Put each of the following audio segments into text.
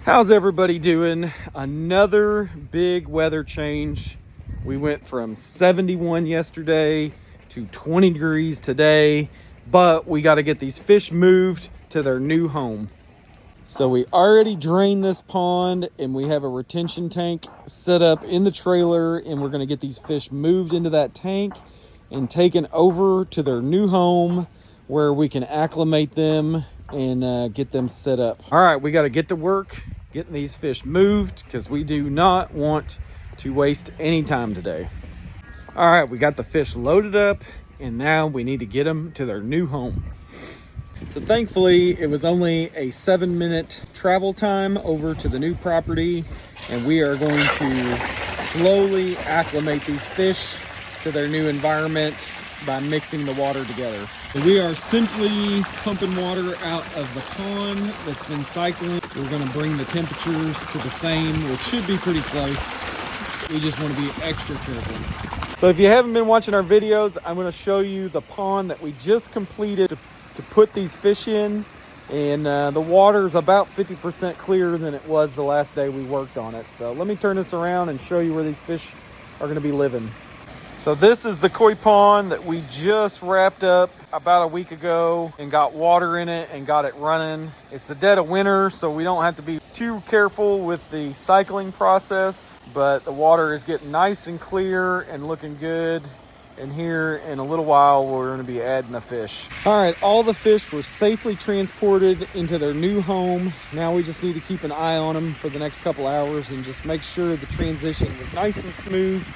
How's everybody doing? Another big weather change. We went from 71 yesterday to 20 degrees today, but we got to get these fish moved to their new home. So we already drained this pond and we have a retention tank set up in the trailer, and we're going to get these fish moved into that tank and taken over to their new home where we can acclimate them and get them set up. All right, we got to get to work getting these fish moved because we do not want to waste any time today. All right, we got the fish loaded up and now we need to get them to their new home. So thankfully it was only a 7-minute travel time over to the new property, and we are going to slowly acclimate these fish to their new environment by mixing the water together. We are simply pumping water out of the pond that's been cycling. We're going to bring the temperatures to the same, which should be pretty close. We just want to be extra careful. So if you haven't been watching our videos, I'm going to show you the pond that we just completed to put these fish in. And the water is about 50% clearer than it was the last day we worked on it. So let me turn this around and show you where these fish are going to be living. So this is the koi pond that we just wrapped up about a week ago and got water in it and got it running. It's the dead of winter, so we don't have to be too careful with the cycling process, but the water is getting nice and clear and looking good. And here in a little while, we're going to be adding the fish. All right, all the fish were safely transported into their new home. Now we just need to keep an eye on them for the next couple hours and just make sure the transition is nice and smooth.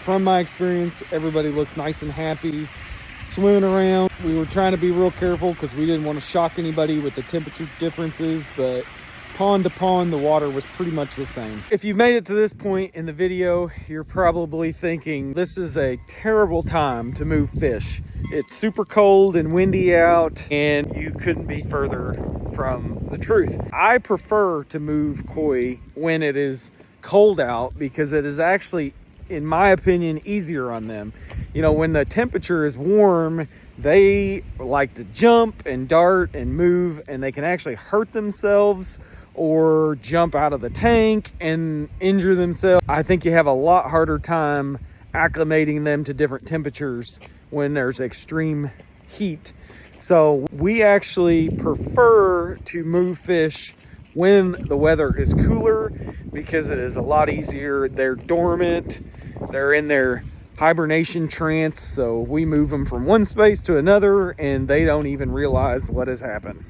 From my experience, everybody looks nice and happy swimming around. We were trying to be real careful because we didn't want to shock anybody with the temperature differences, but pond to pond, the water was pretty much the same. If you've made it to this point in the video, you're probably thinking this is a terrible time to move fish. It's super cold and windy out, and you couldn't be further from the truth. I prefer to move koi when it is cold out because it is actually, in my opinion, easier on them. You know, when the temperature is warm, they like to jump and dart and move, and they can actually hurt themselves or jump out of the tank and injure themselves. I think you have a lot harder time acclimating them to different temperatures when there's extreme heat. So we actually prefer to move fish when the weather is cooler because it is a lot easier. They're dormant, they're in their hibernation trance, so we move them from one space to another and they don't even realize what has happened.